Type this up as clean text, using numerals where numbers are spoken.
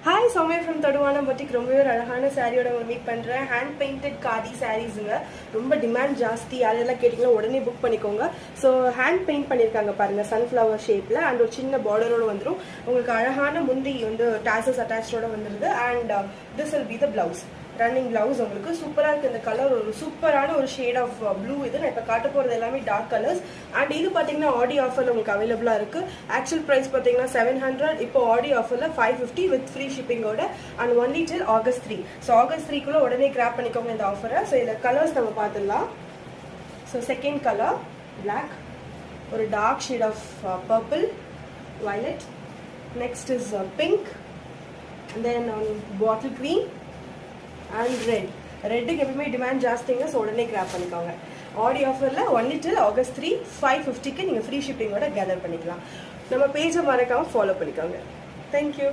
Hi, Soumya from Taduvana Boutique. ரொம்பவே ஒரு அழகான சாரியோட மீட் பண்றேன். ஹேண்ட் பெயிண்டட் காதி சாரீஸ்ங்க. ரொம்ப டிமாண்ட் ஜாஸ்தி. யாரெல்லாம் கேட்டிங்களோ உடனே புக் பண்ணிக்கோங்க. ஸோ ஹேண்ட் பெயிண்ட் பண்ணியிருக்காங்க பாருங்க, சன்ஃப்ளவர் ஷேப்ல அண்ட் ஒரு சின்ன பார்டரோட வந்துடும். உங்களுக்கு அழகான முந்தி வந்து டாசல்ஸ் அட்டாச்சோட வந்துருது. And this will be the blouse. Running blouse உங்களுக்கு சூப்பராக இருக்குது. இந்த கலர் ஒரு சூப்பரான ஒரு ஷேட் ஆஃப் ப்ளூ. இது நான் இப்போ காட்ட போகிறது எல்லாமே டார்க் கலர்ஸ். அண்ட் இது பார்த்தீங்கன்னா ஆடி ஆஃபரில் உங்களுக்கு அவைலபிளாக இருக்குது. ஆக்சுவல் ப்ரைஸ் பார்த்தீங்கன்னா 700. இப்போ ஆடி ஆஃபரில் 550 வித் ஃப்ரீ ஷிப்பிங்கோட and only till August 3. So August 3க்குள்ளே உடனே கிராப் பண்ணிக்கோங்க இந்த ஆஃபரை. ஸோ இதில் கலர்ஸ் நம்ம பார்த்துடலாம். ஸோ செகண்ட் கலர் பிளாக், ஒரு dark shade of purple, violet. Next is pink, then bottle green and red. ரெட்டுக்கு எப்பவுமே டிமாண்ட் ஜாஸ்திங்க. ஸோ உடனே கிராப் பண்ணிக்கோங்க. ஆடி ஆஃபரில் ஒன்லி டில் August 3 550க்கு நீங்கள் ஃப்ரீ ஷிப்பிங்கோட கேதர் பண்ணிக்கலாம். நம்ம பேஜை மறக்காமல் ஃபாலோ பண்ணிக்கோங்க. தேங்க்யூ.